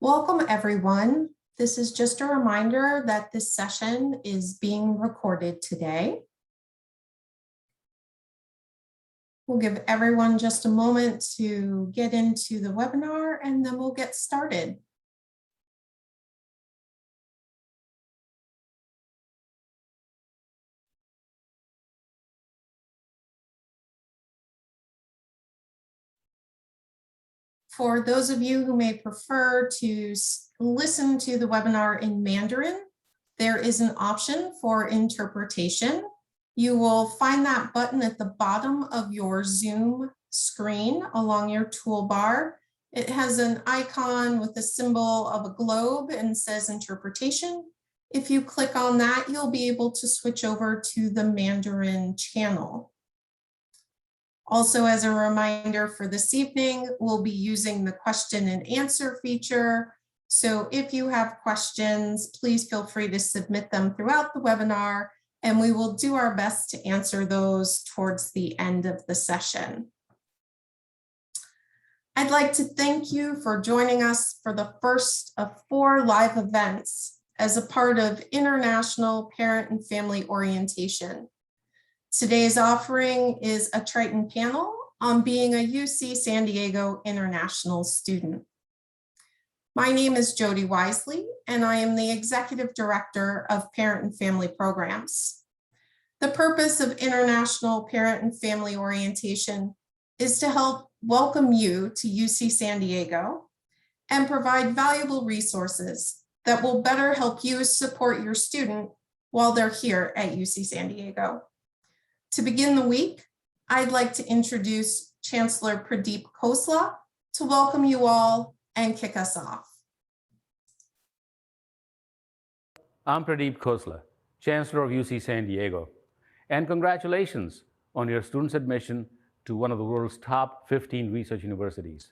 Welcome, everyone. This is just a reminder that this session is being recorded today. We'll give everyone just a moment to get into the webinar and then we'll get started. For those of you who may prefer to listen to the webinar in Mandarin, there is an option for interpretation. You will find that button at the bottom of your Zoom screen along your toolbar. It has an icon with a symbol of a globe and says interpretation. If you click on that, you'll be able to switch over to the Mandarin channel. Also, as a reminder for this evening, we'll be using the question and answer feature. So if you have questions, please feel free to submit them throughout the webinar, and we will do our best to answer those towards the end of the session. I'd like to thank you for joining us for the first of 4 live events as a part of International Parent and Family Orientation. Today's offering is a Triton panel on being a UC San Diego international student. My name is Jody Wisely, and I am the Executive Director of Parent and Family Programs. The purpose of International Parent and Family Orientation is to help welcome you to UC San Diego and provide valuable resources that will better help you support your student while they're here at UC San Diego. To begin the week, I'd like to introduce Chancellor Pradeep Khosla to welcome you all and kick us off. I'm Pradeep Khosla, Chancellor of UC San Diego, and congratulations on your students' admission to one of the world's top 15 research universities,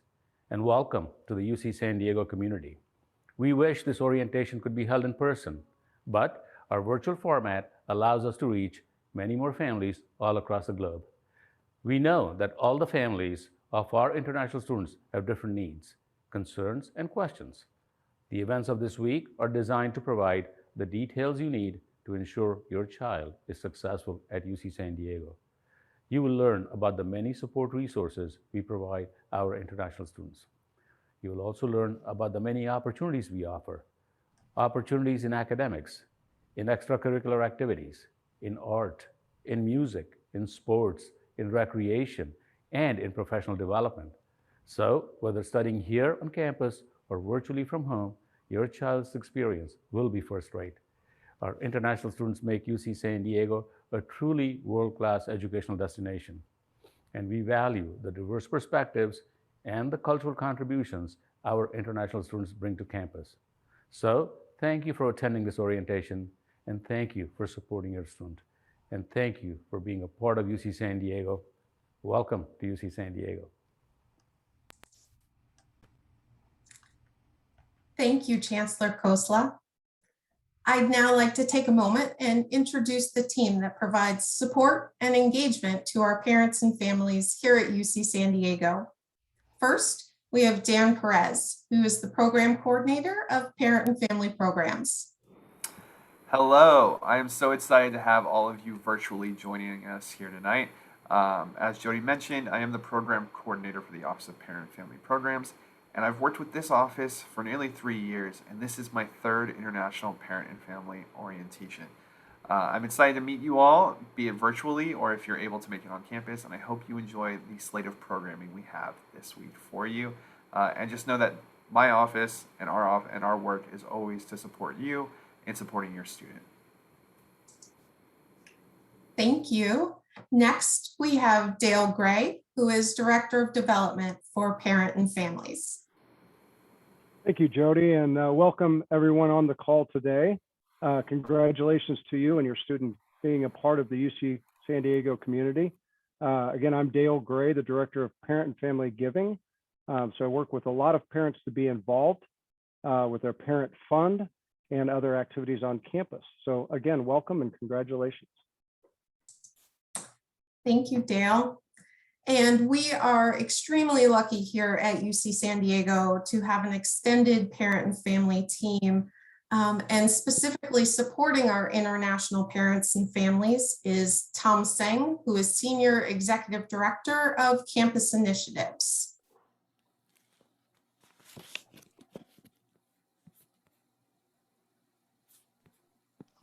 and welcome to the UC San Diego community. We wish this orientation could be held in person, but our virtual format allows us to reach many more families all across the globe. We know that all the families of our international students have different needs, concerns, and questions. The events of this week are designed to provide the details you need to ensure your child is successful at UC San Diego. You will learn about the many support resources we provide our international students. You will also learn about the many opportunities we offer. Opportunities in academics, in extracurricular activities, in art, in music, in sports, in recreation, and in professional development. So, whether studying here on campus or virtually from home, your child's experience will be first-rate. Our international students make UC San Diego a truly world-class educational destination, and we value the diverse perspectives and the cultural contributions our international students bring to campus. So, thank you for attending this orientation, and thank you for supporting your student. And thank you for being a part of UC San Diego. Welcome to UC San Diego. Thank you, Chancellor Khosla. I'd now like to take a moment and introduce the team that provides support and engagement to our parents and families here at UC San Diego. First, we have Dan Perez, who is the Program Coordinator of Parent and Family Programs. Hello, I am so excited to have all of you virtually joining us here tonight. As Jody mentioned, I am the Program Coordinator for the Office of Parent and Family Programs, and I've worked with this office for nearly 3 years, and this is my 3rd International Parent and Family Orientation. I'm excited to meet you all, be it virtually or if you're able to make it on campus, and I hope you enjoy the slate of programming we have this week for you. And just know that my office and our work is always to support you in supporting your student. Thank you. Next, we have Dale Gray, who is Director of Development for Parent and Families. Thank you, Jody, and welcome everyone on the call today. Congratulations to you and your student being a part of the UC San Diego community. Again, I'm Dale Gray, the Director of Parent and Family Giving. So I work with a lot of parents to be involved with their parent fund and other activities on campus. So again, welcome and congratulations. Thank you, Dale. And we are extremely lucky here at UC San Diego to have an extended parent and family team. And specifically supporting our international parents and families is Tom Seng, who is Senior Executive Director of Campus Initiatives.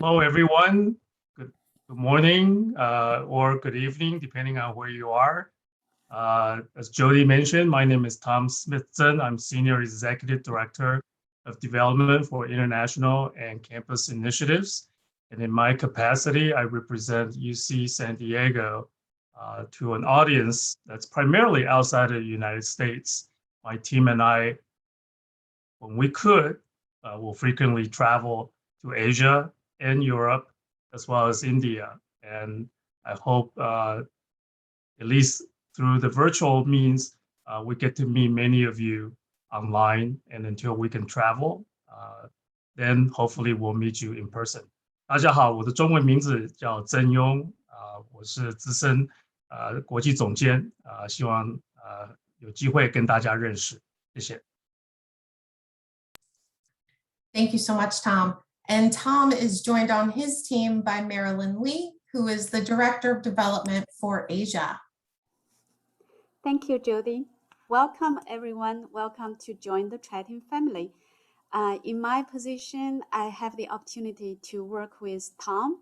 Hello, everyone. Good morning or good evening, depending on where you are. As Jody mentioned, my name is Tom Smithson. I'm Senior Executive Director of Development for International and Campus Initiatives. And in my capacity, I represent UC San Diego to an audience that's primarily outside of the United States. My team and I, when we could, will frequently travel to Asia and Europe, as well as India. And I hope, at least through the virtual means, we get to meet many of you online. And until we can travel, then hopefully we'll meet you in person. 大家好，我的中文名字叫曾庸，我是资深国际总监，希望有机会跟大家认识，谢谢。Thank you so much, Tom. And Tom is joined on his team by Marilyn Lee, who is the Director of Development for Asia. Thank you, Jody. Welcome, everyone. Welcome to join the Triton family. In my position, I have the opportunity to work with Tom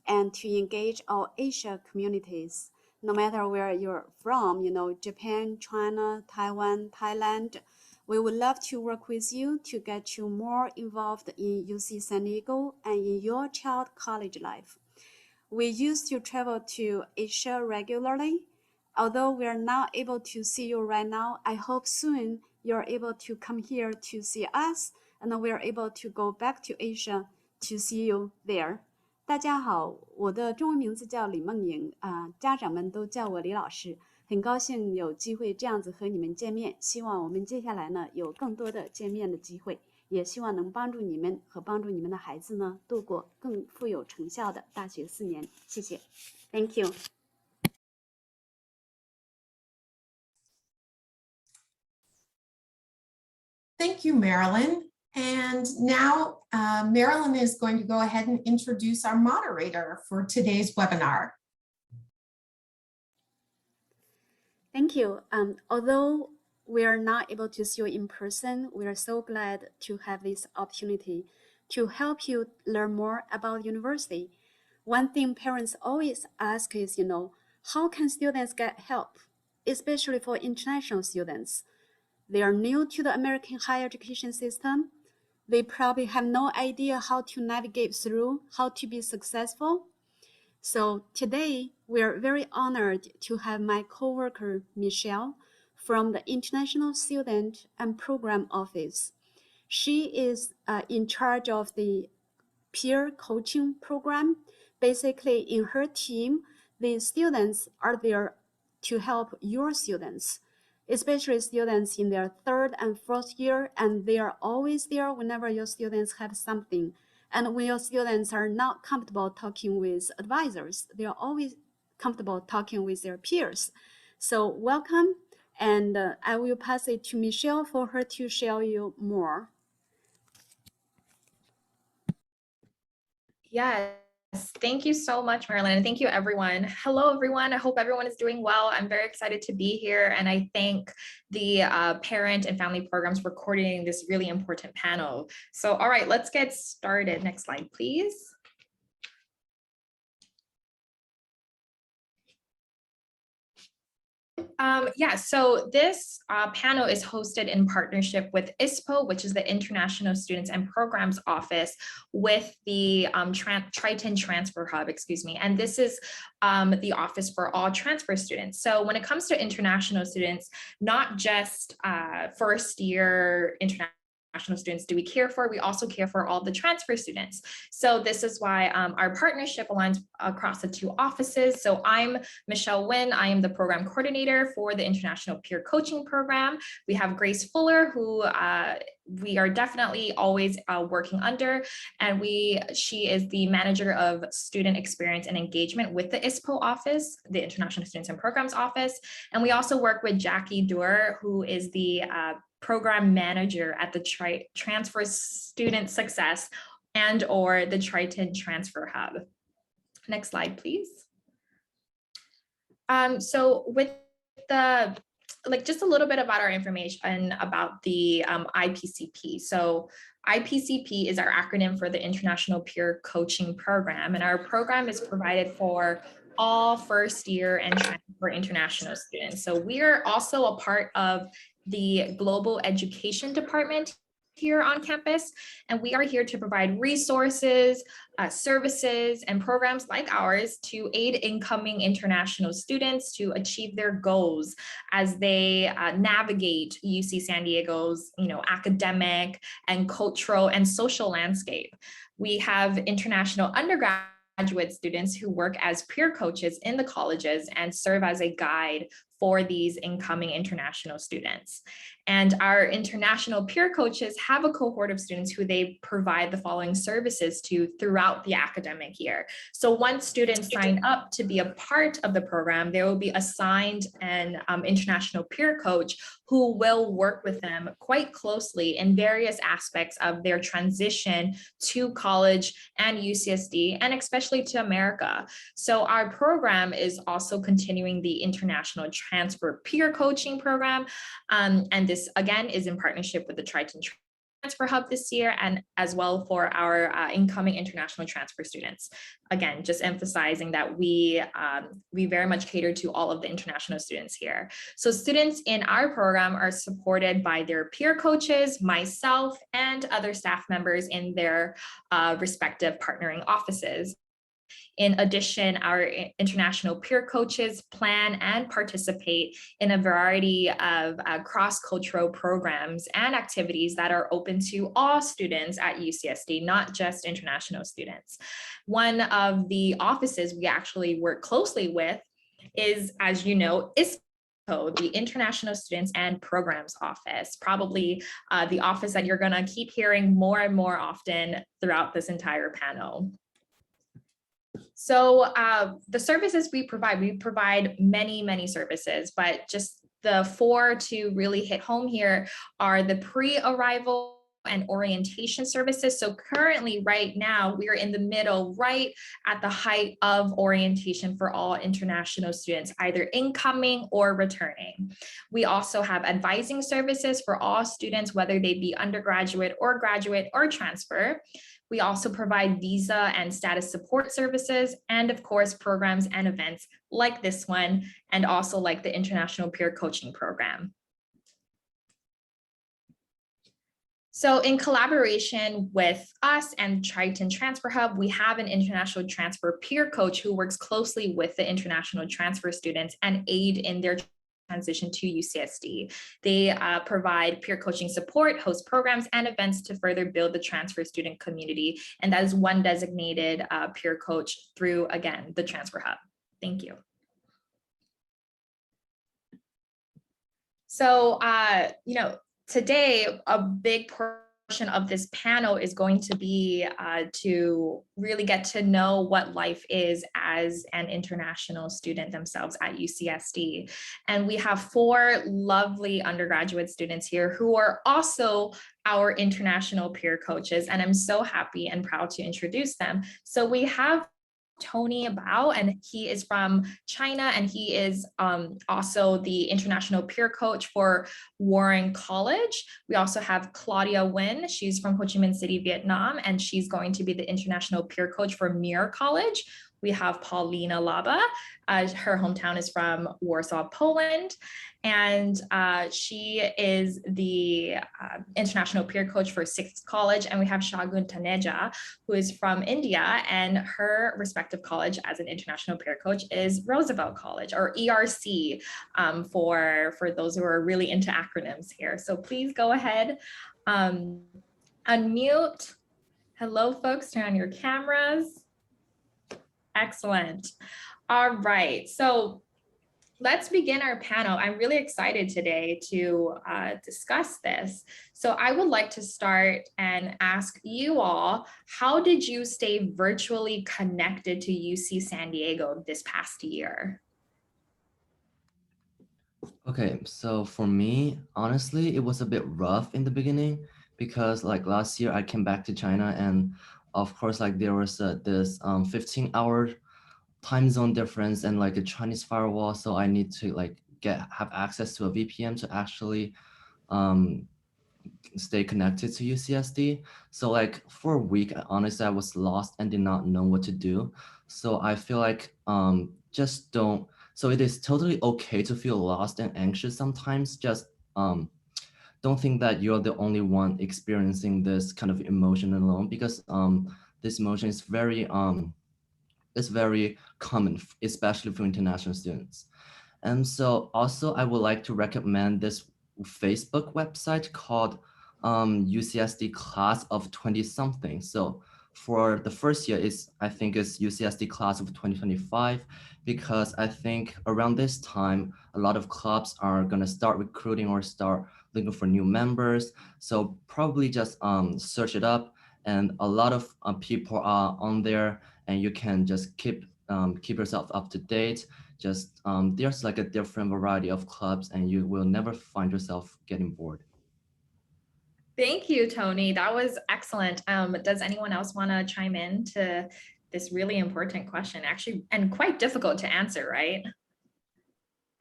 and to engage our Asia communities. No matter where you're from, Japan, China, Taiwan, Thailand, we would love to work with you to get you more involved in UC San Diego and in your child college life. We used to travel to Asia regularly. Although we are not able to see you right now, I hope soon you're able to come here to see us, and we are able to go back to Asia to see you there. 大家好，我的中文名字叫李梦莹，家长们都叫我李老师。很高兴有机会这样子和你们见面，希望我们接下来呢有更多的见面的机会，也希望能帮助你们和帮助你们的孩子呢度过更富有成效的大学4年。谢谢 ，Thank you。 Thank you, Marilyn. And now Marilyn is going to go ahead and introduce our moderator for today's webinar. Thank you. Although we are not able to see you in person, we are so glad to have this opportunity to help you learn more about university. One thing parents always ask is, how can students get help, especially for international students? They are new to the American higher education system. They probably have no idea how to navigate through, how to be successful. So today, we are very honored to have my coworker, Michelle, from the International Student and Program Office. She is in charge of the peer coaching program. Basically, in her team, the students are there to help your students, especially students in their 3rd and 4th year, and they are always there whenever your students have something. And when your students are not comfortable talking with advisors, they are always comfortable talking with their peers. So welcome, and I will pass it to Michelle for her to share you more. Yes, thank you so much, Marilyn, and thank you, everyone. Hello, everyone. I hope everyone is doing well. I'm very excited to be here, and I thank the parent and family programs for coordinating this really important panel. So, all right, let's get started. Next slide, please. So this panel is hosted in partnership with ISPO, which is the International Students and Programs Office, with the Triton Transfer Hub, and this is the office for all transfer students. So when it comes to international students, not just first year international students do we care for, we also care for all the transfer students. So this is why our partnership aligns across the 2 offices. So I'm Michelle Nguyen. I am the program coordinator for the International Peer Coaching Program. We have Grace Fuller, who we are definitely always working under, and she is the manager of student experience and engagement with the ISPO office, the International Students and Programs office. And we also work with Jackie Doerr, who is the program manager at the Transfer Student Success and or the Triton Transfer Hub. Next slide, please. So with the, just a little bit about our information about the IPCP. So IPCP is our acronym for the International Peer Coaching Program, and our program is provided for all first year and transfer international students. So we are also a part of the Global Education Department here on campus, and we are here to provide resources, services, and programs like ours to aid incoming international students to achieve their goals as they navigate UC San Diego's, academic and cultural and social landscape. We have international undergraduate students who work as peer coaches in the colleges and serve as a guide for these incoming international students. And our international peer coaches have a cohort of students who they provide the following services to throughout the academic year. So once students sign up to be a part of the program, they will be assigned an international peer coach who will work with them quite closely in various aspects of their transition to college and UCSD, and especially to America. So our program is also continuing the International Transfer Peer Coaching Program, and this again is in partnership with the Triton Transfer Hub this year, and as well for our incoming international transfer students. Again, just emphasizing that we very much cater to all of the international students here. So students in our program are supported by their peer coaches, myself, and other staff members in their respective partnering offices. In addition, our international peer coaches plan and participate in a variety of cross-cultural programs and activities that are open to all students at UCSD, not just international students. One of the offices we actually work closely with is, as you know, ISPO, the International Students and Programs Office, probably the office that you're going to keep hearing more and more often throughout this entire panel. So the services we provide many, many services, but just the four to really hit home here are the pre-arrival and orientation services. So currently, right now, we are in the middle, right at the height of orientation for all international students, either incoming or returning. We also have advising services for all students, whether they be undergraduate or graduate or transfer. We also provide visa and status support services, and of course, programs and events like this one, and also like the International Peer Coaching Program. So in collaboration with us and Triton Transfer Hub, we have an international transfer peer coach who works closely with the international transfer students and aid in their transition to UCSD. They provide peer coaching support, host programs and events to further build the transfer student community. And that is one designated peer coach through, again, the Transfer Hub. Thank you. So, today, a big portion of this panel is going to be to really get to know what life is as an international student themselves at UCSD. And we have four lovely undergraduate students here who are also our international peer coaches. And I'm so happy and proud to introduce them. So we have Tony Bao, and he is from China, and he is also the international peer coach for Warren College. We also have Claudia Nguyen. She's from Ho Chi Minh City, Vietnam, and she's going to be the international peer coach for Mir College. We have Paulina Laba. Her hometown is from Warsaw, Poland. And she is the international peer coach for Sixth College. And we have Shagun Taneja, who is from India, and her respective college as an international peer coach is Roosevelt College, or ERC, for those who are really into acronyms here. So please go ahead, unmute. Hello, folks, turn on your cameras. Excellent. All right. So let's begin our panel. I'm really excited today to discuss this. So I would like to start and ask you all, how did you stay virtually connected to UC San Diego this past year? Okay, so for me, honestly, it was a bit rough in the beginning because like last year I came back to China and of course like there was this 15-hour time zone difference and like a Chinese firewall, so I need to like have access to a VPN to actually um, stay connected to UCSD. So like for a week, honestly, I was lost and did not know what to do. So I feel like just don't. So it is totally okay to feel lost and anxious sometimes. Just don't think that you're the only one experiencing this kind of emotion alone, because this emotion is very common, especially for international students. And so also I would like to recommend this Facebook website called UCSD Class of 20 something. So for the first year I think it's UCSD Class of 2025, because I think around this time, a lot of clubs are gonna start recruiting or start looking for new members. So probably just search it up, and a lot of people are on there, and you can just keep yourself up to date. Just there's like a different variety of clubs and you will never find yourself getting bored. Thank you, Tony. That was excellent. Does anyone else want to chime in to this really important question, actually, and quite difficult to answer, right?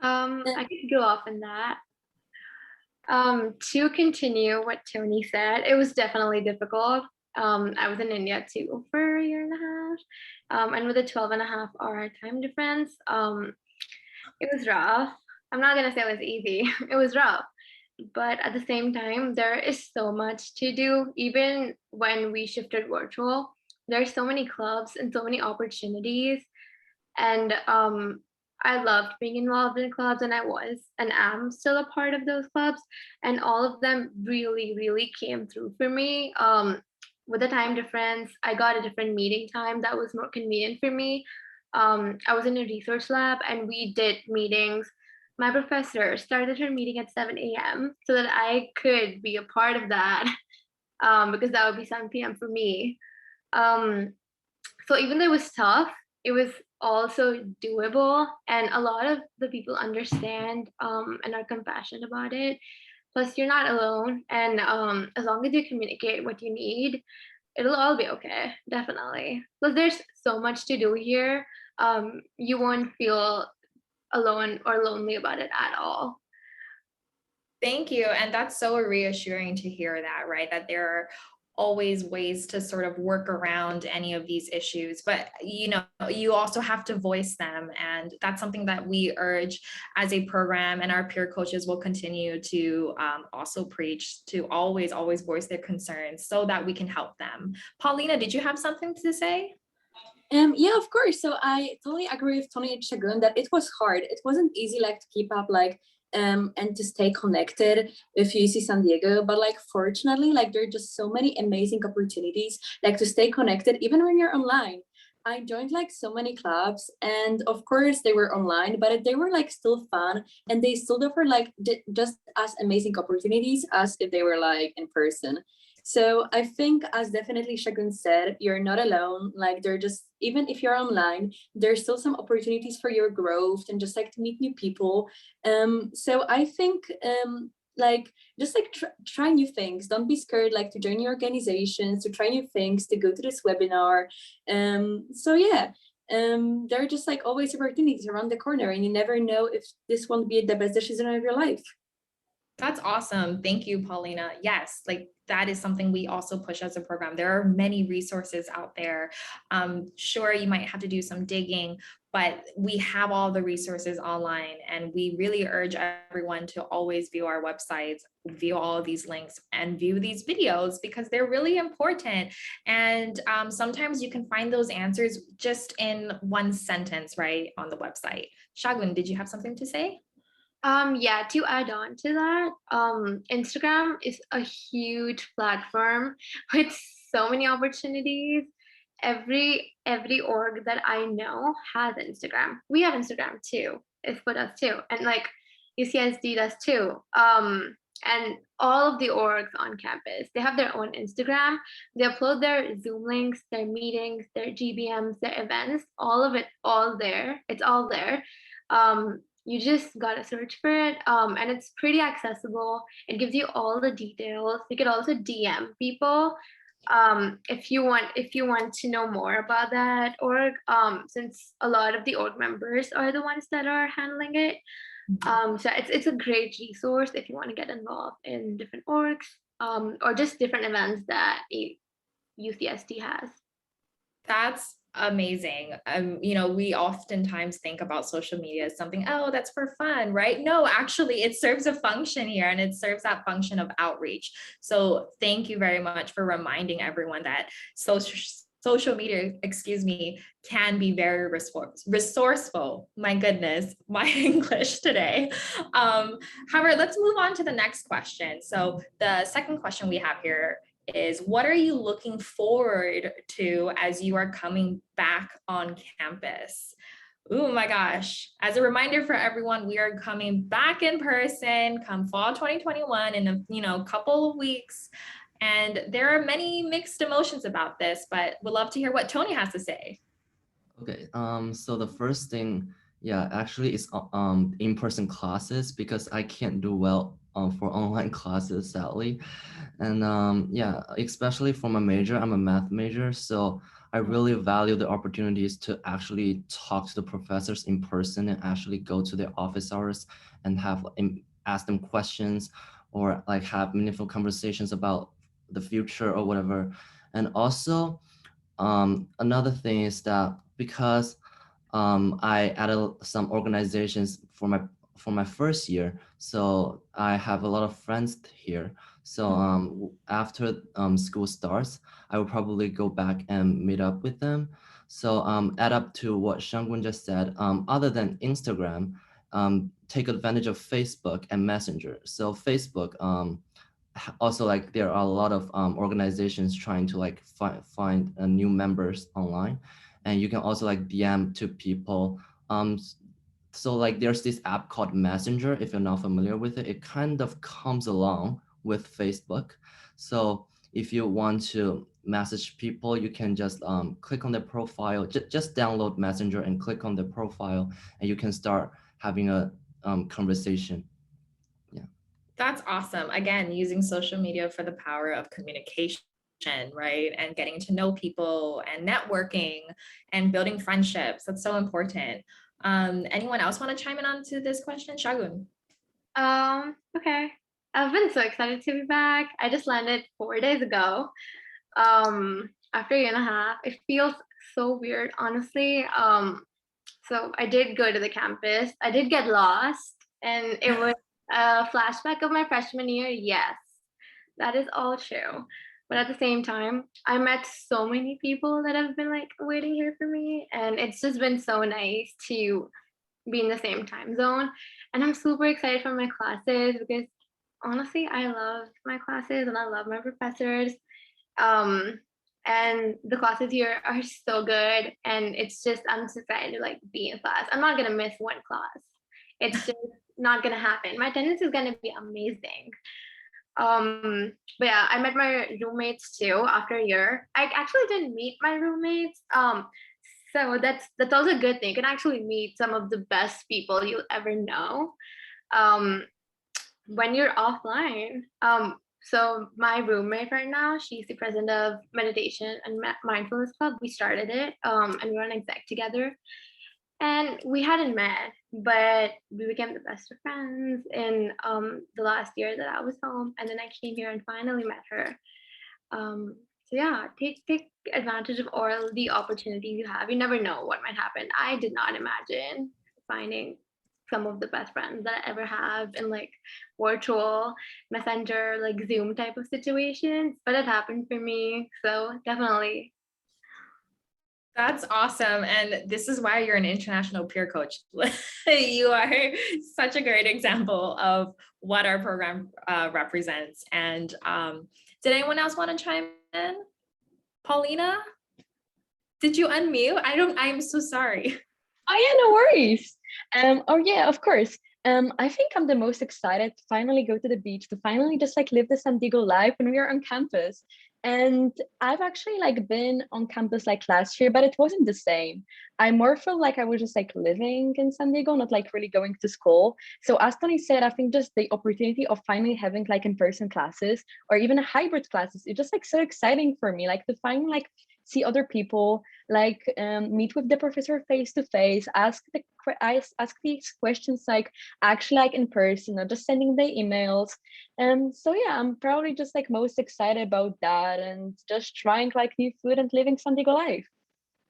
I could go off on that. To continue what Tony said, it was definitely difficult. I was in India too for a year and a half. And with a 12.5-hour time difference, it was rough. I'm not gonna say it was easy. It was rough. But at the same time, there is so much to do. Even when we shifted virtual, there's so many clubs and so many opportunities. And I loved being involved in clubs, and I was and am still a part of those clubs. And all of them really, really came through for me. With the time difference, I got a different meeting time that was more convenient for me. I was in a research lab and we did meetings. My professor started her meeting at 7 a.m. so that I could be a part of that, because that would be 7 p.m. for me. So even though it was tough, it was also doable, and a lot of the people understand and are compassionate about it. Plus, you're not alone, and as long as you communicate what you need, it'll all be okay, definitely. Plus, there's so much to do here. You won't feel alone or lonely about it at all. Thank you. And that's so reassuring to hear that, right? That there are always ways to sort of work around any of these issues, but you also have to voice them. And that's something that we urge as a program, and our peer coaches will continue to also preach, to always voice their concerns so that we can help them. Paulina, did you have something to say? Yeah, of course. So I totally agree with Tony and Shagun that it was hard. It wasn't easy to keep up and to stay connected with UC San Diego, but fortunately there are just so many amazing opportunities to stay connected even when you're online. I joined so many clubs, and of course they were online, but they were still fun, and they still offer just as amazing opportunities as if they were in person. So I think, as definitely Shagun said, you're not alone. They're just, even if you're online, there's still some opportunities for your growth and just to meet new people. So I think just try new things. Don't be scared to join your organizations, to try new things, to go to this webinar. So yeah. There are just always opportunities around the corner, and you never know if this won't be the best decision of your life. That's awesome. Thank you, Paulina. Yes, that is something we also push as a program. There are many resources out there. Sure, you might have to do some digging, but we have all the resources online, and we really urge everyone to always view our websites, view all of these links, and view these videos, because they're really important. And sometimes you can find those answers just in one sentence, right, on the website. Shagun, did you have something to say? Yeah, to add on to that, Instagram is a huge platform with so many opportunities. Every org that I know has Instagram. We have Instagram too, ISPO does too, and like UCSD does too. And all of the orgs on campus, they have their own Instagram. They upload their Zoom links, their meetings, their GBMs, their events, all of it, all there. It's all there. You just gotta search for it, and it's pretty accessible. It gives you all the details. You could also DM people if you want to know more about that org, since a lot of the org members are the ones that are handling it. So it's a great resource if you want to get involved in different orgs, or just different events that UCSD has. That's amazing. We oftentimes think about social media as something, oh, that's for fun, right? No, actually, it serves a function here, and it serves that function of outreach. So thank you very much for reminding everyone that social media, can be very resourceful. My goodness, my English today. However, let's move on to the next question. So the second question we have here is, what are you looking forward to as you are coming back on campus? Oh my gosh. As a reminder for everyone, we are coming back in person come fall 2021 in a couple of weeks. And there are many mixed emotions about this, but we'd love to hear what Tony has to say. Okay, so the first thing, actually is in-person classes, because I can't do well for online classes, sadly. And especially for my major, I'm a math major, so I really value the opportunities to actually talk to the professors in person and actually go to their office hours and ask them questions, or like have meaningful conversations about the future or whatever. And also, another thing is that because I added some organizations for my first year, so I have a lot of friends here. So after school starts, I will probably go back and meet up with them. So add up to what Shanggun just said, other than Instagram, take advantage of Facebook and Messenger. So Facebook, also, like, there are a lot of organizations trying to like find new members online, and you can also like DM to people. So like there's this app called Messenger. If you're not familiar with it, it kind of comes along with Facebook. So if you want to message people, you can just click on their profile, just download Messenger and click on the profile, and you can start having a conversation. That's awesome. Again, using social media for the power of communication, right? And getting to know people and networking and building friendships. That's so important. Anyone else want to chime in onto this question? Shagun. Okay. I've been so excited to be back. I just landed 4 days ago. After a year and a half. It feels so weird, honestly. So I did go to the campus. I did get lost, and it was a flashback of my freshman year. Yes, that is all true. But at the same time, I met so many people that have been like waiting here for me, and it's just been so nice to be in the same time zone. And I'm super excited for my classes, because honestly, I love my classes and I love my professors. And the classes here are so good, and it's just, I'm just excited to like be in class. I'm not gonna miss one class. It's just not gonna happen. My attendance is gonna be amazing. But yeah, I met my roommates too after a year. I actually didn't meet my roommates. So that's also a good thing. You can actually meet some of the best people you'll ever know when you're offline. So my roommate right now, she's the president of Meditation and Mindfulness Club. We started it, and we're on exec together. And we hadn't met, but we became the best of friends in the last year that I was home. And then I came here and finally met her. So yeah, take advantage of all the opportunities you have. You never know what might happen. I did not imagine finding some of the best friends that I ever have in like virtual messenger, like Zoom type of situations, but it happened for me. So definitely. That's awesome. And this is why you're an international peer coach. You are such a great example of what our program represents. And did anyone else want to chime in? Paulina, did you unmute? I'm so sorry. Oh yeah, no worries. Oh yeah, of course. I think I'm the most excited to finally go to the beach, to finally just like live the San Diego life when we are on campus. And I've actually like been on campus like last year, but it wasn't the same. I more felt like I was just like living in San Diego, not like really going to school. So as Tony said, I think just the opportunity of finally having like in-person classes or even a hybrid classes, it's just like so exciting for me, like to finally like see other people, like meet with the professor face to face, ask these questions like actually like in person, not just sending the emails. So yeah, I'm probably just like most excited about that and just trying like new food and living San Diego life.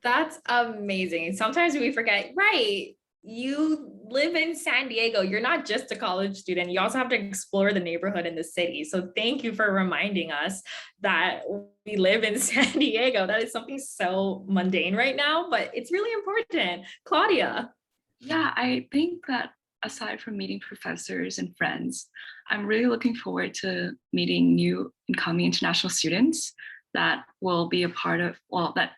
That's amazing. Sometimes we forget, right? You live in San Diego. You're not just a college student. You also have to explore the neighborhood in the city. So thank you for reminding us that we live in San Diego. That is something so mundane right now, but it's really important. Claudia. Yeah, I think that aside from meeting professors and friends, I'm really looking forward to meeting new incoming international students that will be a part of, well, that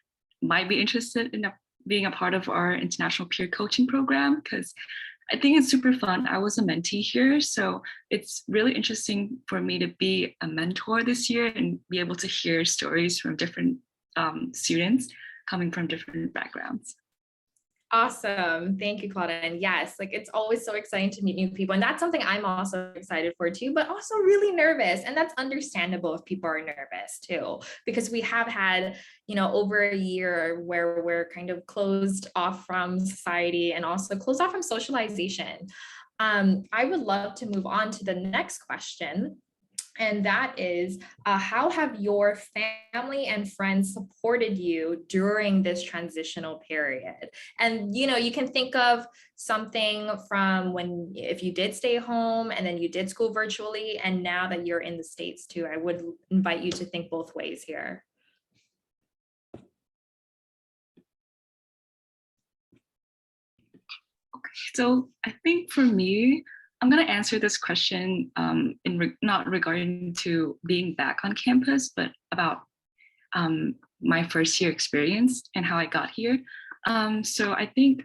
might be interested in being a part of our international peer coaching program, because I think it's super fun. I was a mentee here, so it's really interesting for me to be a mentor this year and be able to hear stories from different students coming from different backgrounds. Awesome. Thank you, Claudia. And yes, like it's always so exciting to meet new people. And that's something I'm also excited for too, but also really nervous. And that's understandable if people are nervous too, because we have had, over a year where we're kind of closed off from society and also closed off from socialization. I would love to move on to the next question. And that is, how have your family and friends supported you during this transitional period? And, you can think of something from if you did stay home and then you did school virtually, and now that you're in the States too. I would invite you to think both ways here. Okay, so I think for me, I'm going to answer this question not regarding to being back on campus, but about my first year experience and how I got here. So I think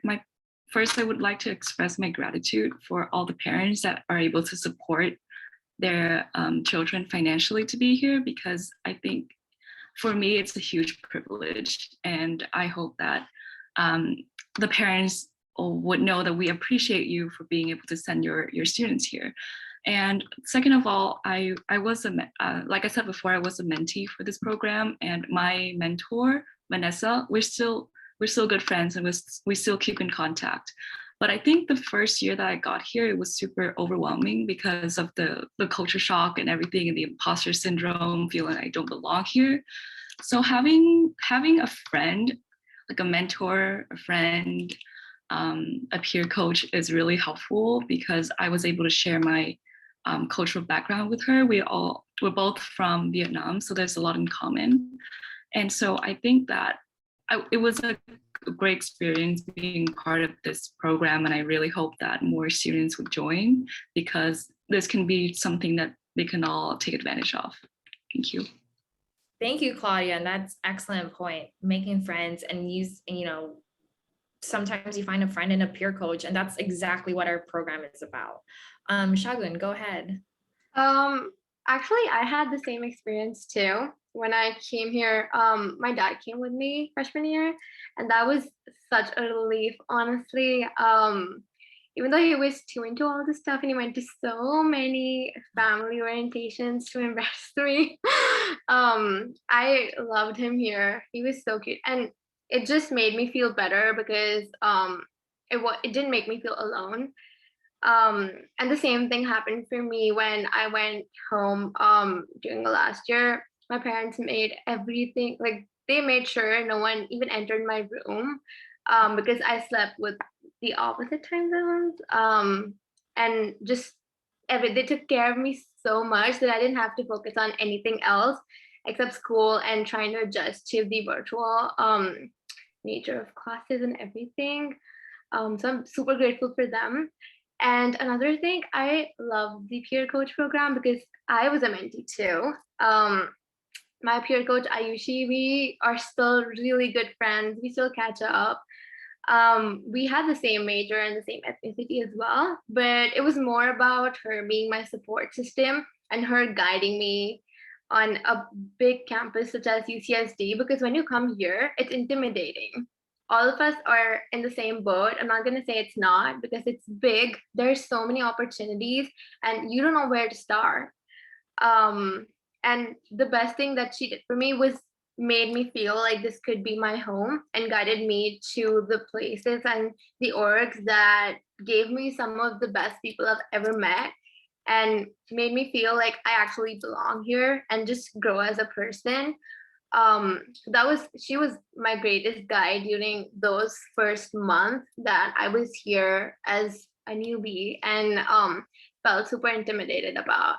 first I would like to express my gratitude for all the parents that are able to support their children financially to be here, because I think for me, it's a huge privilege. And I hope that the parents would know that we appreciate you for being able to send your students here. And second of all, I was like I said before, I was a mentee for this program, and my mentor, Vanessa, we're still good friends, and we still keep in contact. But I think the first year that I got here, it was super overwhelming because of the culture shock and everything, and the imposter syndrome, feeling I don't belong here. So having a friend, like a mentor, a friend, a peer coach is really helpful, because I was able to share my cultural background with her. We're both from Vietnam, so there's a lot in common. And so I think that it was a great experience being part of this program, and I really hope that more students would join, because this can be something that they can all take advantage of. Thank you. Thank you, Claudia. And that's excellent point. Making friends and sometimes you find a friend and a peer coach, and that's exactly what our program is about. Shagun, go ahead. Actually, I had the same experience too. When I came here, my dad came with me freshman year, and that was such a relief, honestly. Even though he was too into all this stuff and he went to so many family orientations to embarrass me, I loved him here. He was so cute, and it just made me feel better because it didn't make me feel alone. And the same thing happened for me when I went home during the last year. My parents made everything, like they made sure no one even entered my room because I slept with the opposite time zones. And just they took care of me so much that I didn't have to focus on anything else except school and trying to adjust to the virtual nature of classes and everything. So I'm super grateful for them. And another thing, I love the peer coach program because I was a mentee too. My peer coach, Ayushi, we are still really good friends. We still catch up. We had the same major and the same ethnicity as well, but it was more about her being my support system and her guiding me on a big campus such as UCSD, because when you come here, it's intimidating. All of us are in the same boat. I'm not going to say it's not, because it's big. There's so many opportunities and you don't know where to start. And the best thing that she did for me was made me feel like this could be my home and guided me to the places and the orgs that gave me some of the best people I've ever met and made me feel like I actually belong here and just grow as a person. She was my greatest guide during those first months that I was here as a newbie and felt super intimidated about.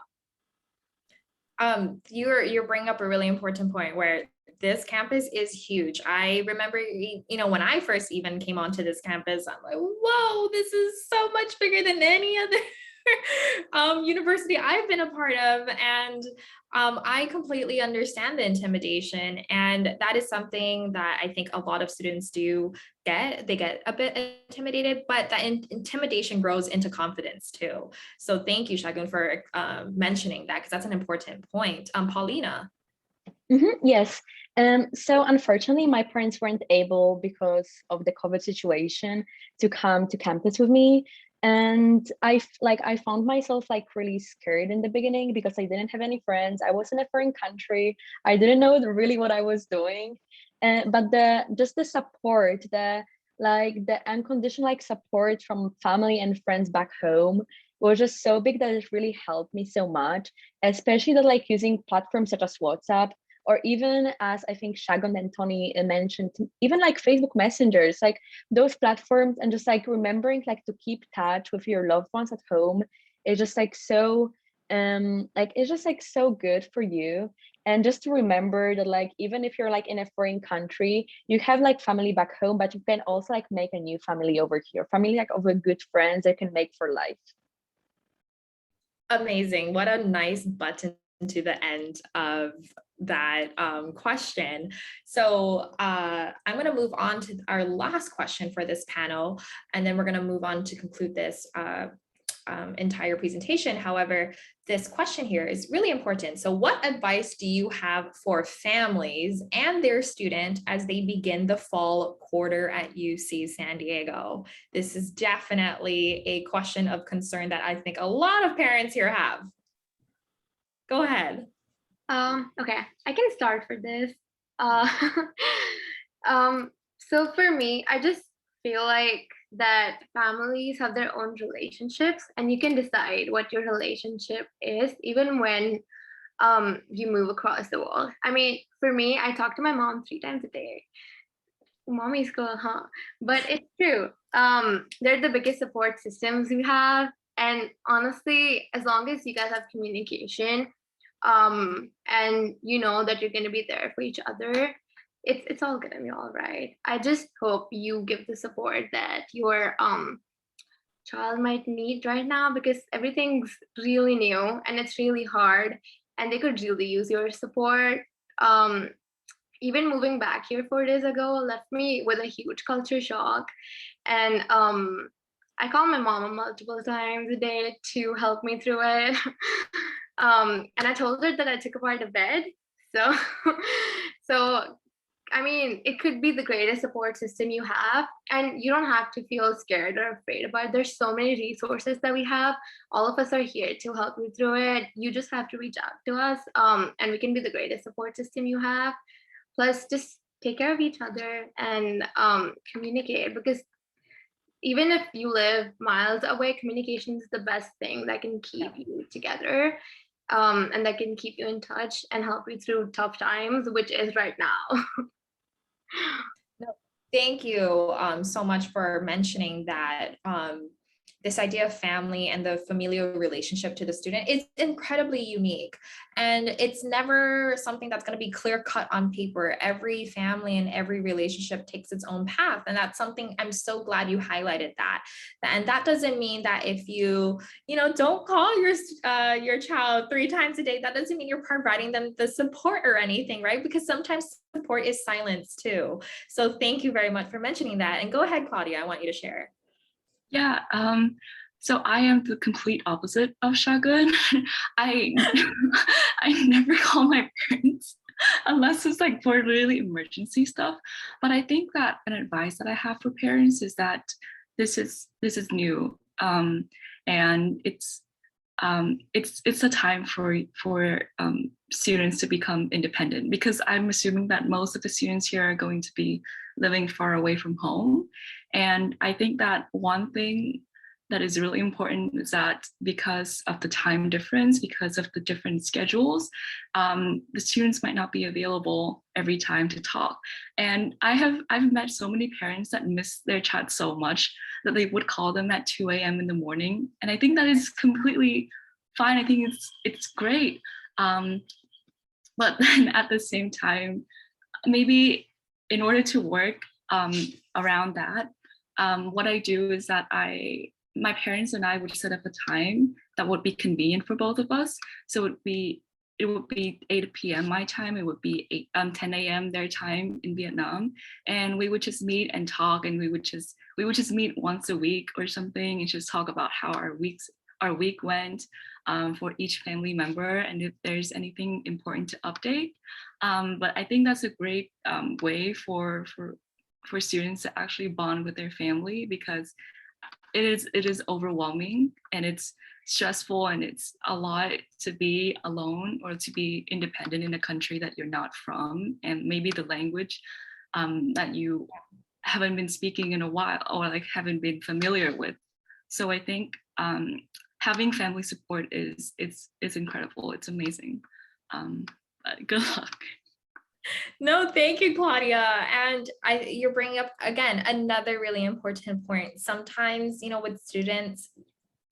You're bringing up a really important point where this campus is huge. I remember, when I first even came onto this campus, I'm like, whoa, this is so much bigger than any other university I've been a part of. And I completely understand the intimidation. And that is something that I think a lot of students do get. They get a bit intimidated, but that intimidation grows into confidence too. So thank you, Shagun, for mentioning that, because that's an important point. Paulina. Yes. So unfortunately, my parents weren't able, because of the COVID situation, to come to campus with me. And I found myself like really scared in the beginning because I didn't have any friends. I was in a foreign country. I didn't know really what I was doing. But the support, the unconditional support from family and friends back home was just so big that it really helped me so much, especially that using platforms such as WhatsApp, or even, as I think Shagun and Tony mentioned, even Facebook messengers, those platforms, and just remembering to keep touch with your loved ones at home is just so it's just so good for you. And just to remember that even if you're in a foreign country, you have family back home, but you can also make a new family over here, family of good friends that you can make for life. Amazing. What a nice button to the end of that question. So I'm going to move on to our last question for this panel, and then we're going to move on to conclude this entire presentation. However, this question here is really important. So what advice do you have for families and their student as they begin the fall quarter at UC San Diego? This is definitely a question of concern that I think a lot of parents here have. Go ahead. Okay, I can start for this. So for me, I just feel like that families have their own relationships, and you can decide what your relationship is even when you move across the world. I mean, for me, I talk to my mom 3 times a day. Mommy's cool, huh? But it's true. They're the biggest support systems we have, and honestly, as long as you guys have communication, and you know that you're going to be there for each other, it's all gonna be all right. I just hope you give the support that your child might need right now, because everything's really new and it's really hard, and they could really use your support. Even moving back here 4 days ago left me with a huge culture shock, and I call my mom multiple times a day to help me through it. And I told her that I took apart a bed. So I mean, it could be the greatest support system you have, and you don't have to feel scared or afraid about it. There's so many resources that we have. All of us are here to help you through it. You just have to reach out to us, and we can be the greatest support system you have. Plus, just take care of each other and communicate, because even if you live miles away, communication is the best thing that can keep you together, and that can keep you in touch and help you through tough times, which is right now. Thank you so much for mentioning that this idea of family and the familial relationship to the student is incredibly unique. And it's never something that's going to be clear cut on paper. Every family and every relationship takes its own path. And that's something I'm so glad you highlighted that. And that doesn't mean that if you don't call your child 3 times a day, that doesn't mean you're providing them the support or anything, right? Because sometimes support is silence too. So thank you very much for mentioning that. And go ahead, Claudia, I want you to share. Yeah, so I am the complete opposite of Shagun. I I never call my parents unless it's like for really emergency stuff. But I think that an advice that I have for parents is that this is new, and it's a time for students to become independent, because I'm assuming that most of the students here are going to be living far away from home. And I think that one thing that is really important is that because of the time difference, because of the different schedules, the students might not be available every time to talk. And I've met so many parents that miss their child so much that they would call them at 2 a.m. in the morning. And I think that is completely fine. I think it's great. But then at the same time, maybe in order to work around that, what I do is that my parents and I would set up a time that would be convenient for both of us. So it would be 8 p.m. my time. It would be 10 a.m. their time in Vietnam, and we would just meet and talk. And we would just meet once a week or something, and just talk about how our week went for each family member, and if there's anything important to update. But I think that's a great way for students to actually bond with their family, because it is overwhelming and it's stressful, and it's a lot to be alone or to be independent in a country that you're not from, and maybe the language that you haven't been speaking in a while, or like haven't been familiar with. So I think having family support is incredible. It's amazing. Good luck. No, thank you, Claudia. And you're bringing up, again, another really important point. Sometimes, with students,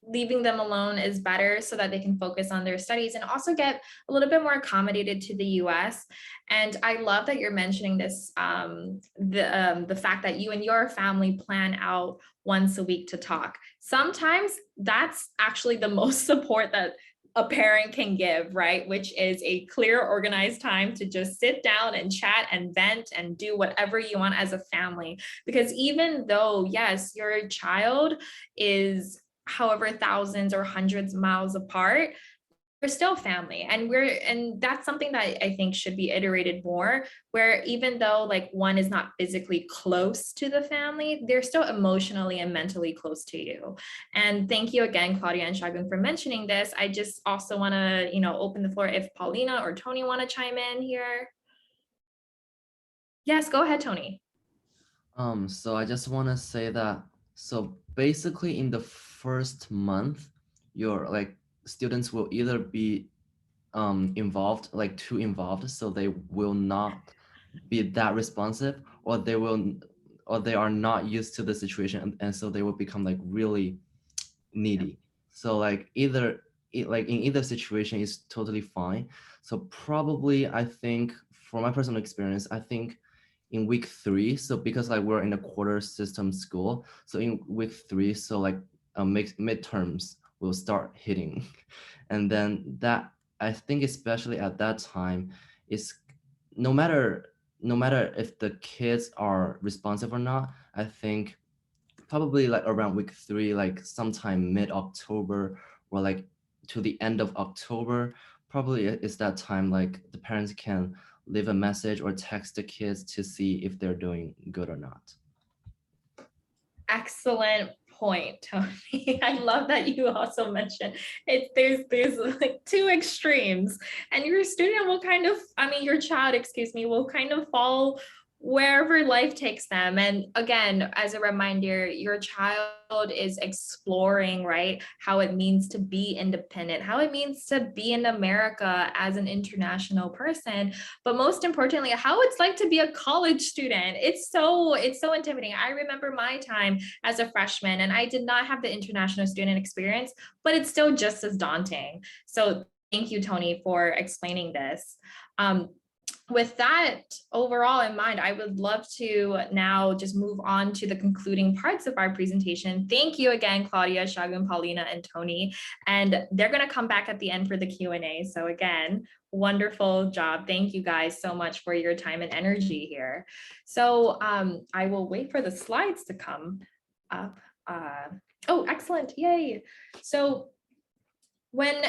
leaving them alone is better so that they can focus on their studies and also get a little bit more accommodated to the US. And I love that you're mentioning this, the fact that you and your family plan out once a week to talk. Sometimes that's actually the most support that a parent can give, right? Which is a clear, organized time to just sit down and chat and vent and do whatever you want as a family. Because even though, yes, your child is however thousands or hundreds of miles apart, we're still family. And that's something that I think should be iterated more, where even though like one is not physically close to the family, they're still emotionally and mentally close to you. And thank you again, Claudia and Shagun, for mentioning this. I just also want to, open the floor if Paulina or Tony want to chime in here. Yes, go ahead, Tony. So I just want to say that, so basically in the first month, your students will either be involved, like too involved, so they will not be that responsive, or they are not used to the situation, and so they will become like really needy. So like in either situation is totally fine. So probably, I think from my personal experience, I think in week 3, so because like we're in a quarter system school, so in week 3, so like midterms will start hitting. And then that, I think especially at that time, is no matter if the kids are responsive or not, I think probably like around week 3, like sometime mid-October or like to the end of October, probably is that time like the parents can leave a message or text the kids to see if they're doing good or not. Excellent point, Tony. I love that you also mentioned it. There's like 2 extremes, and your student will your child, will kind of fall wherever life takes them. And again, as a reminder, your child is exploring, right, how it means to be independent, how it means to be in America as an international person, but most importantly, how it's like to be a college student. It's so intimidating. I remember my time as a freshman, and I did not have the international student experience, but it's still just as daunting. So thank you, Tony, for explaining this. With that overall in mind, I would love to now just move on to the concluding parts of our presentation. Thank you again, Claudia, Shagun, Paulina, and Tony. And they're going to come back at the end for the Q&A. So again, wonderful job. Thank you guys so much for your time and energy here. So I will wait for the slides to come up. Oh, excellent. Yay. So when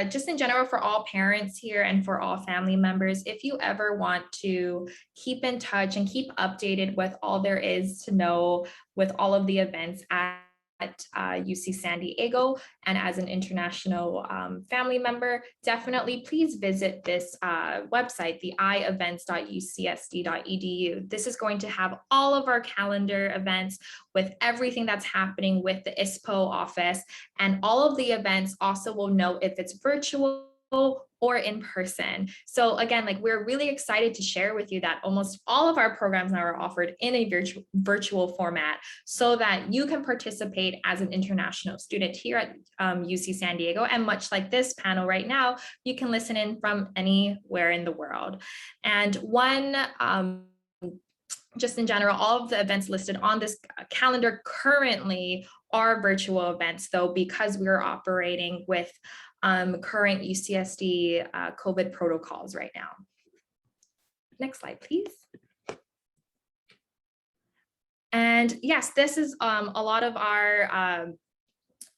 just in general for all parents here and for all family members, if you ever want to keep in touch and keep updated with all there is to know with all of the events at UC San Diego and as an international family member, definitely please visit this website, the ievents.ucsd.edu. This is going to have all of our calendar events with everything that's happening with the ISPO office, and all of the events also will note if it's virtual or in person. So again, like, we're really excited to share with you that almost all of our programs now are offered in a virtual format so that you can participate as an international student here at UC San Diego. And much like this panel right now, you can listen in from anywhere in the world. And one, just in general, all of the events listed on this calendar currently are virtual events, though, because we're operating with current UCSD COVID protocols right now. Next slide, please. And yes, this is a lot of our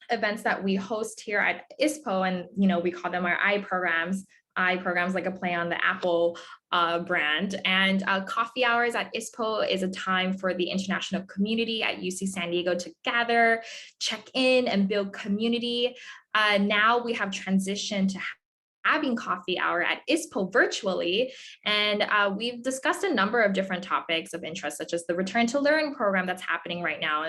events that we host here at ISPO, and we call them our I programs like a play on the Apple brand. And coffee hours at ISPO is a time for the international community at UC San Diego to gather, check in, and build community. Now we have transitioned to having coffee hour at ISPO virtually. And we've discussed a number of different topics of interest, such as the Return to Learn program that's happening right now.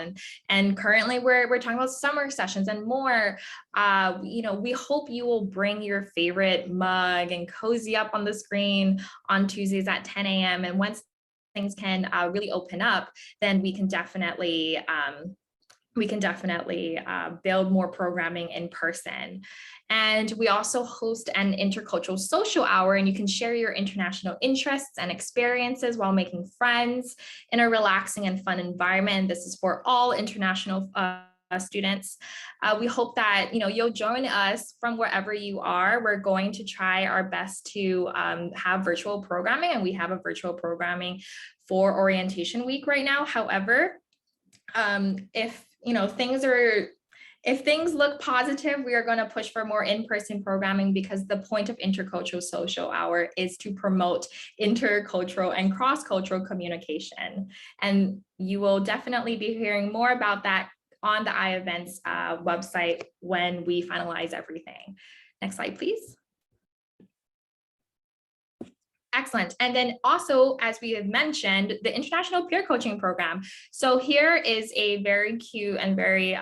And currently we're talking about summer sessions and more. We hope you will bring your favorite mug and cozy up on the screen on Tuesdays at 10 a.m. And once things can really open up, then we can definitely build more programming in person. And we also host an intercultural social hour, and you can share your international interests and experiences while making friends in a relaxing and fun environment. This is for all international students. We hope that you'll join us from wherever you are. We're going to try our best to have virtual programming, and we have a virtual programming for orientation week right now. However, if things look positive, we are going to push for more in-person programming, because the point of intercultural social hour is to promote intercultural and cross-cultural communication. And you will definitely be hearing more about that on the iEvents website when we finalize everything. Next slide, please. Excellent. And then also, as we have mentioned, the International Peer Coaching Program. So here is a very cute and very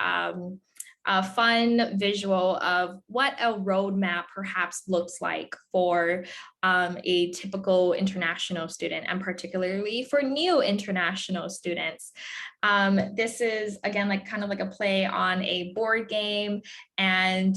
fun visual of what a roadmap perhaps looks like for a typical international student, and particularly for new international students. This is, again, kind of like a play on a board game. And,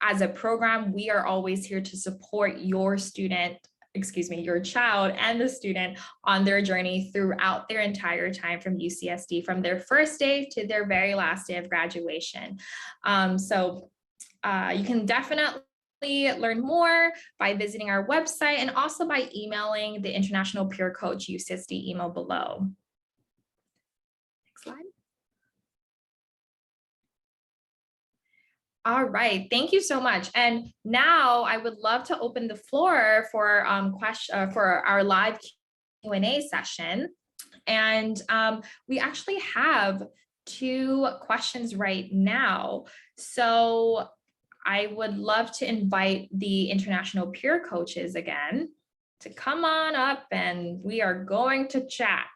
as a program, we are always here to support your child and the student on their journey throughout their entire time from UCSD, from their first day to their very last day of graduation. So you can definitely learn more by visiting our website, and also by emailing the International Peer Coach UCSD email below. Next slide. All right, thank you so much. And now I would love to open the floor for our live Q&A session. And we actually have 2 questions right now. So I would love to invite the international peer coaches again to come on up and we are going to chat.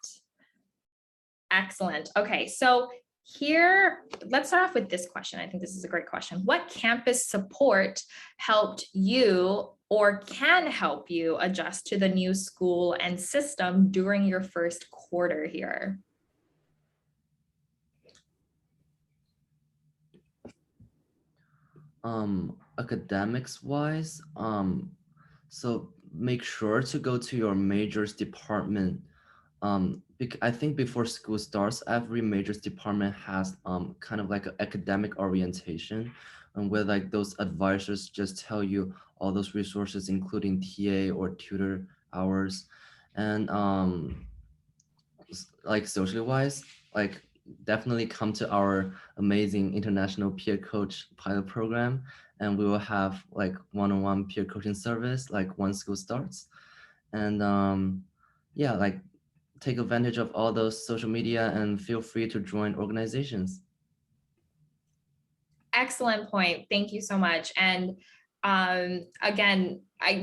Excellent. Okay, so here, let's start off with this question. I think this is a great question. What campus support helped you or can help you adjust to the new school and system during your first quarter here? Academics wise, so make sure to go to your majors department. I think before school starts, every majors department has kind of like an academic orientation, and where like those advisors just tell you all those resources, including TA or tutor hours, and like socially wise, like definitely come to our amazing international peer coach pilot program, and we will have like one-on-one peer coaching service like once school starts. And yeah, like take advantage of all those social media and feel free to join organizations. Excellent point. Thank you so much. And again,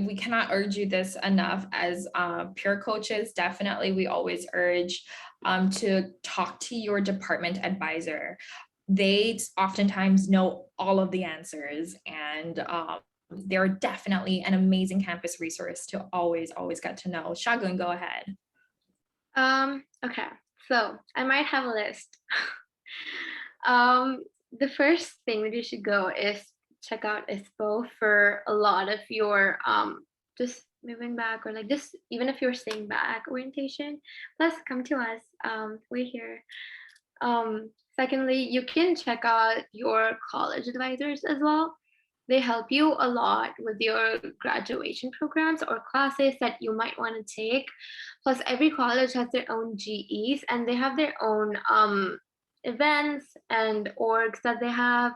we cannot urge you this enough as peer coaches. Definitely, we always urge to talk to your department advisor. They oftentimes know all of the answers, and they're definitely an amazing campus resource to always get to know. Shagun, go ahead. Okay, so I might have a list. The first thing that you should go is check out ISPO for a lot of your just moving back, or like just even if you're staying back orientation. Plus, come to us. We're here. Secondly, you can check out your college advisors as well. They help you a lot with your graduation programs or classes that you might want to take. Plus, every college has their own GEs, and they have their own events and orgs that they have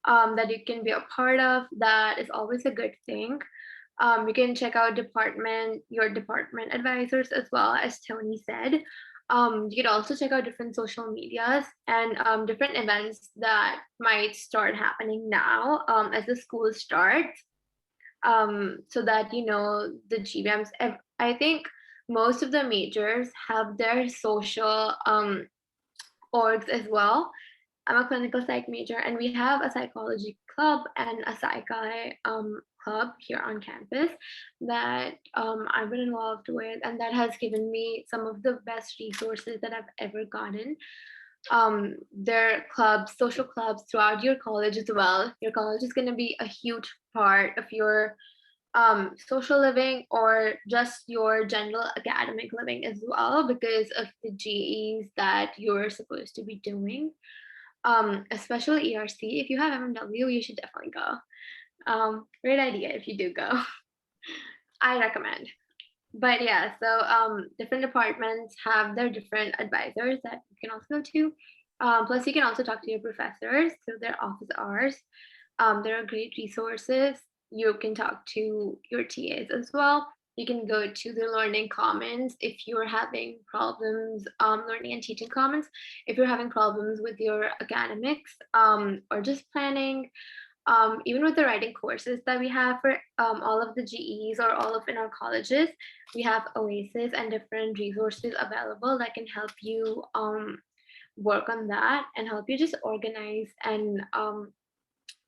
that you can be a part of. That is always a good thing. You can check out your department advisors as well, as Tony said. You could also check out different social medias and different events that might start happening now as the school starts, so that you know the GBMs. I think most of the majors have their social orgs as well. I'm a clinical psych major, and we have a psychology club and a psychi club here on campus that I've been involved with, and that has given me some of the best resources that I've ever gotten. There are clubs, social clubs throughout your college as well. Your college is going to be a huge part of your social living or just your general academic living as well, because of the GEs that you're supposed to be doing. Especially ERC. If you have MMW, you should definitely go. Great idea if you do go. I recommend. But yeah, so different departments have their different advisors that you can also go to. Plus, you can also talk to your professors through their office hours. There are great resources. You can talk to your TAs as well. You can go to the Learning Commons if you're having problems, Learning and Teaching Commons, if you're having problems with your academics or just planning. Even with the writing courses that we have for all of the GEs or all of in our colleges, we have Oasis and different resources available that can help you work on that and help you just organize and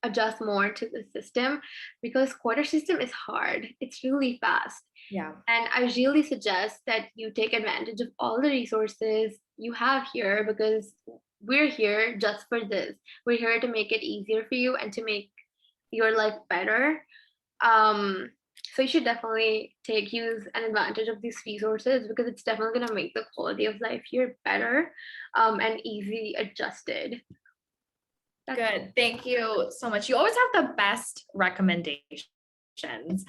adjust more to the system, because quarter system is hard. It's really fast. Yeah. And I really suggest that you take advantage of all the resources you have here, because we're here just for this. We're here to make it easier for you and to make your life better. So you should definitely use an advantage of these resources, because it's definitely going to make the quality of life here better and easily adjusted. Good. Thank you so much. You always have the best recommendations. And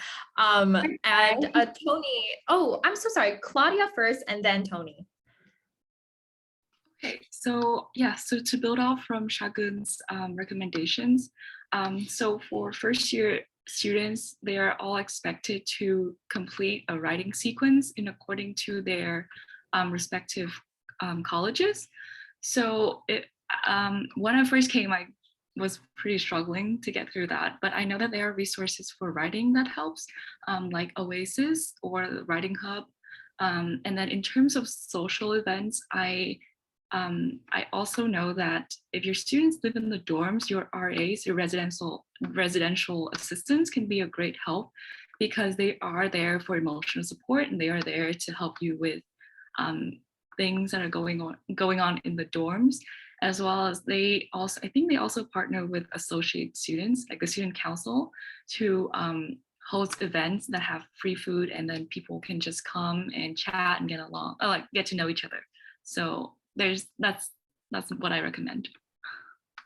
Tony, oh, I'm so sorry. Claudia first and then Tony. Okay, so yeah, so to build off from Shagun's recommendations, so for first year students, they are all expected to complete a writing sequence in according to their respective colleges. So when I first came, was pretty struggling to get through that. But I know that there are resources for writing that helps, like Oasis or the Writing Hub. And then in terms of social events, I also know that if your students live in the dorms, your RAs, your residential assistants can be a great help, because they are there for emotional support and they are there to help you with things that are going on in the dorms, as well as I think they also partner with associate students, like the student council, to host events that have free food, and then people can just come and chat and get along, like get to know each other. So that's what I recommend.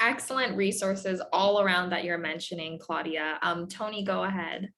Excellent resources all around that you're mentioning, Claudia. Tony, go ahead.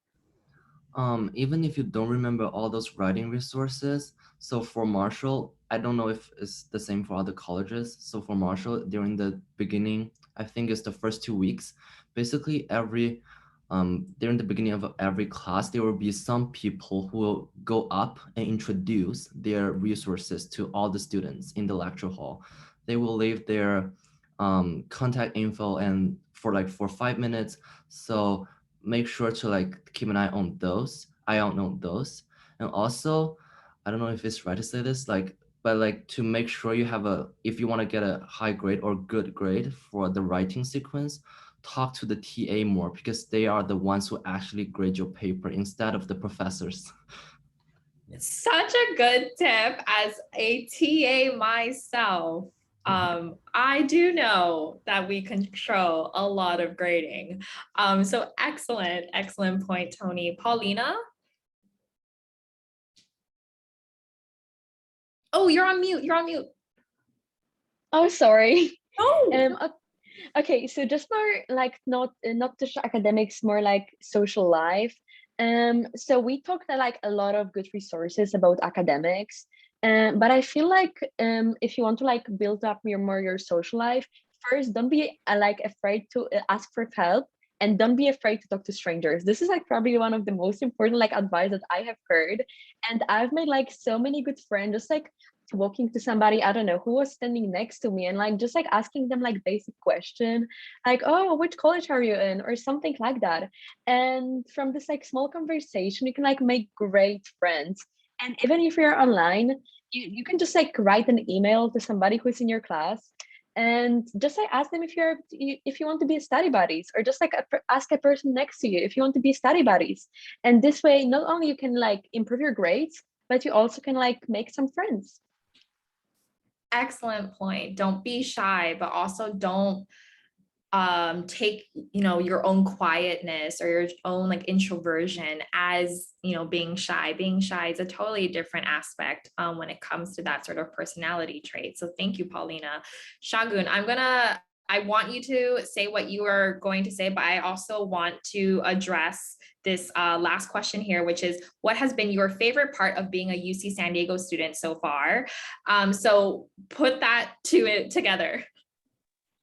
Even if you don't remember all those writing resources, so for Marshall, I don't know if it's the same for other colleges. So for Marshall, during the beginning, I think it's the first 2 weeks, basically during the beginning of every class, there will be some people who will go up and introduce their resources to all the students in the lecture hall. They will leave their contact info and for 5 minutes. So make sure to keep an eye on those. And also, I don't know if it's right to say this, but to make sure you have if you want to get a high grade or good grade for the writing sequence, talk to the TA more, because they are the ones who actually grade your paper instead of the professors. Such a good tip. As a TA myself, I do know that we control a lot of grading. So excellent point, Tony. Paulina? Oh, you're on mute. Oh, sorry. Oh. Okay, so just more not just academics, more like social life. So we talked a lot of good resources about academics, but I feel if you want to build up your social life, first don't be afraid to ask for help, and don't be afraid to talk to strangers. This is probably one of the most important advice that I have heard, and I've made so many good friends just talking to somebody, I don't know, who was standing next to me, and just asking them basic question, oh, which college are you in, or something like that. And from this small conversation, you can make great friends. And even if you're online, you can just write an email to somebody who's in your class, and just ask them if you want to be study buddies, or just ask a person next to you if you want to be study buddies. And this way, not only you can improve your grades, but you also can make some friends. Excellent point. Don't be shy, but also don't take your own quietness or your own introversion as being shy. Being shy is a totally different aspect when it comes to that sort of personality trait. So thank you, Paulina. Shagun, I want you to say what you are going to say, but I also want to address this last question here, which is, what has been your favorite part of being a UC San Diego student so far? So put that together.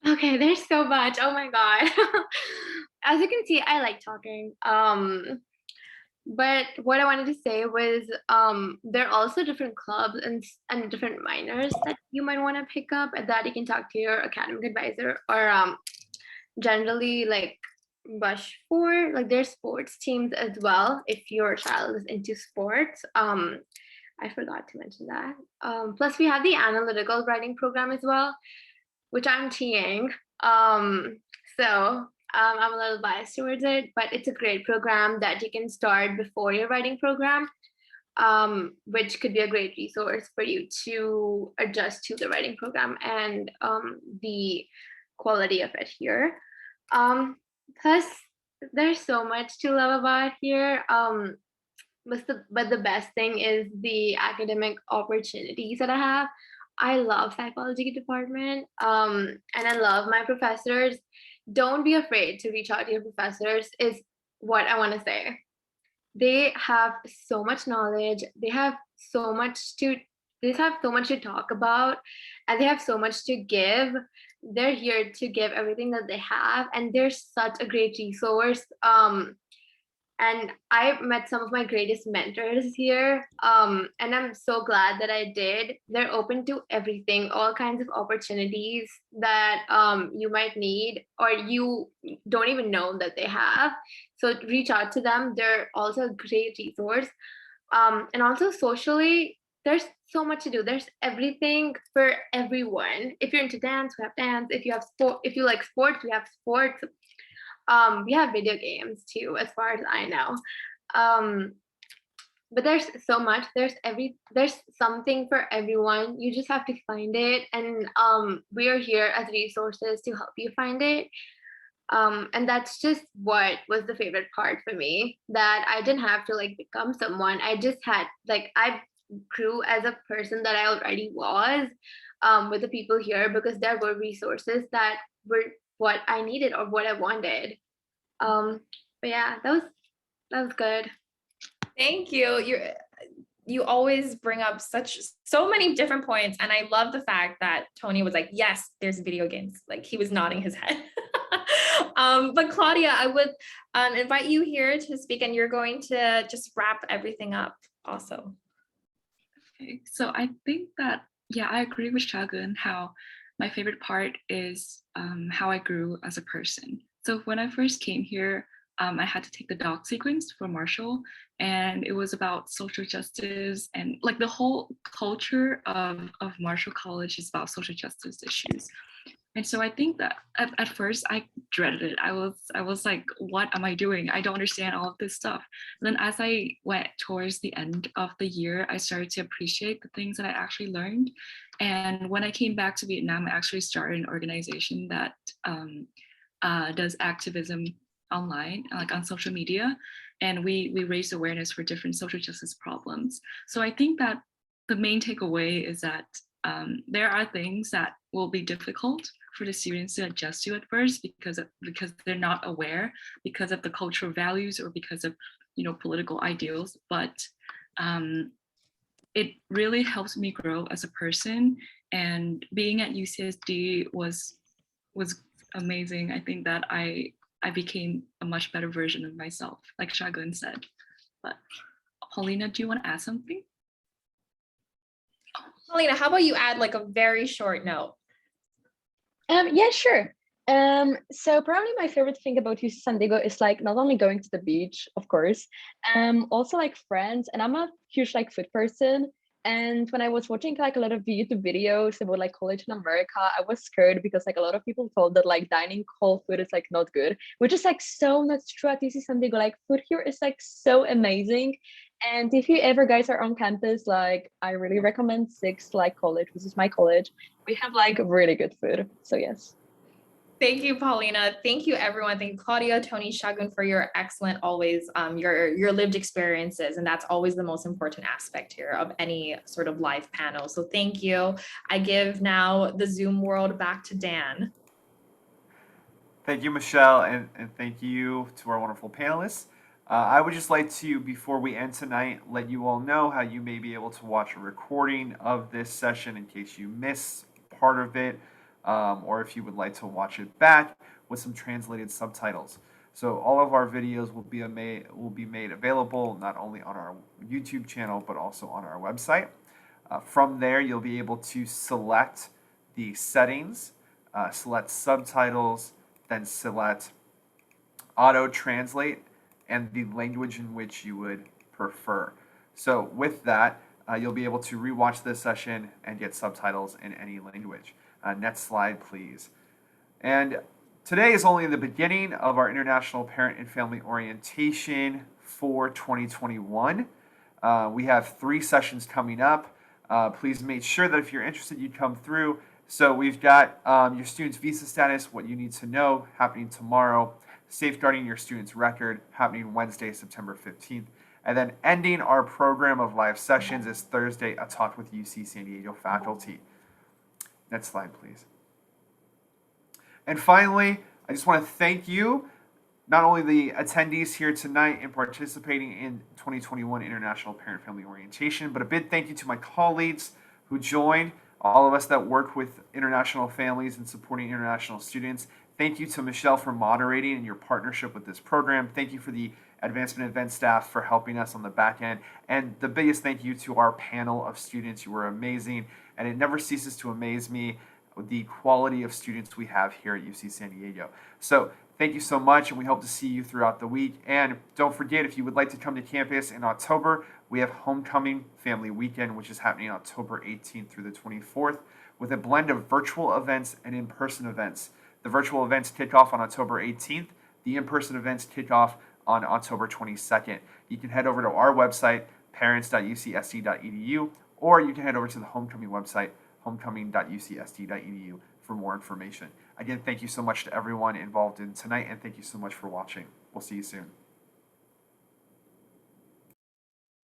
Okay, there's so much. Oh my God. As you can see, I like talking. But what I wanted to say was there are also different clubs and different minors that you might want to pick up, and that you can talk to your academic advisor, or generally rush for there's sports teams as well if your child is into sports. I forgot to mention that. Plus we have the analytical writing program as well, which I'm TAing. So I'm a little biased towards it, but it's a great program that you can start before your writing program, which could be a great resource for you to adjust to the writing program and the quality of it here. Plus, there's so much to love about here. But the best thing is the academic opportunities that I have. I love psychology department, and I love my professors. Don't be afraid to reach out to your professors is what I want to say. They have so much knowledge. They have so much to talk about, and they have so much to give. They're here to give everything that they have, and they're such a great resource. And I met some of my greatest mentors here. And I'm so glad that I did. They're open to everything, all kinds of opportunities that you might need or you don't even know that they have. So reach out to them. They're also a great resource. And also socially, there's so much to do. There's everything for everyone. If you're into dance, we have dance. If you have sport, if you like sports, we have sports. We have video games too, as far as I know. But there's so much. There's something for everyone. You just have to find it, and we are here as resources to help you find it. And that's just what was the favorite part for me. That I didn't have to like become someone. I just had like I grew as a person that I already was with the people here because there were resources that were what I needed or what I wanted. But yeah, that was good. Thank you. You always bring up so many different points, and I love the fact that Tony was like, yes, there's video games. Like he was nodding his head. But Claudia, I would invite you here to speak, and you're going to just wrap everything up also. Okay, so I think that, yeah, I agree with Shagun how my favorite part is how I grew as a person. So when I first came here, I had to take the doc sequence for Marshall, and it was about social justice and like the whole culture of Marshall College is about social justice issues. And so I think that at first I dreaded it. I was like, what am I doing? I don't understand all of this stuff. And then as I went towards the end of the year, I started to appreciate the things that I actually learned. And when I came back to Vietnam, I actually started an organization that does activism online, like on social media. And we raise awareness for different social justice problems. So I think that the main takeaway is that there are things that will be difficult for the students to adjust to at first because they're not aware, because of the cultural values or because of political ideals. But it really helps me grow as a person. And being at UCSD was amazing. I think that I became a much better version of myself, like Shagun said. But Paulina, do you want to add something? Paulina, how about you add like a very short note? Yeah, sure. So probably my favorite thing about UC San Diego is like not only going to the beach, of course, also like friends. And I'm a huge like food person. And when I was watching like a lot of YouTube videos about like college in America, I was scared because like a lot of people told that like dining cold food is like not good, which is like so not true at UC San Diego. Like food here is like so amazing. And if you ever guys are on campus, like I really recommend Six like College, which is my college. We have like really good food. So yes. Thank you, Paulina. Thank you, everyone. Thank you, Claudia, Tony, Shagun, for your excellent, always your lived experiences. And that's always the most important aspect here of any sort of live panel. So thank you. I give now the Zoom world back to Dan. Thank you, Michelle, and thank you to our wonderful panelists. I would just like to, before we end tonight, let you all know how you may be able to watch a recording of this session in case you miss part of it, or if you would like to watch it back with some translated subtitles. So all of our videos will be made available not only on our YouTube channel but also on our website. From there, you'll be able to select the settings, select subtitles, then select auto translate and the language in which you would prefer. So with that, you'll be able to rewatch this session and get subtitles in any language. Next slide, please. And today is only the beginning of our International Parent and Family Orientation for 2021. We have 3 sessions coming up. Please make sure that if you're interested, you come through. So we've got your student's visa status, what you need to know, happening tomorrow. Safeguarding your student's record, happening Wednesday, September 15th. And then ending our program of live sessions is Thursday, a talk with UC San Diego faculty. Next slide, please. And finally, I just want to thank you, not only the attendees here tonight in participating in 2021 International Parent Family Orientation, but a big thank you to my colleagues who joined, all of us that work with international families and supporting international students. Thank you to Michelle for moderating and your partnership with this program. Thank you for the advancement event staff for helping us on the back end. And the biggest thank you to our panel of students. You were amazing, and it never ceases to amaze me the quality of students we have here at UC San Diego. So thank you so much, and we hope to see you throughout the week. And don't forget, if you would like to come to campus in October, we have Homecoming Family Weekend, which is happening October 18th through the 24th, with a blend of virtual events and in-person events. The virtual events kick off on October 18th. The in-person events kick off on October 22nd. You can head over to our website, parents.ucsd.edu, or you can head over to the Homecoming website, homecoming.ucsd.edu, for more information. Again, thank you so much to everyone involved in tonight, and thank you so much for watching. We'll see you soon.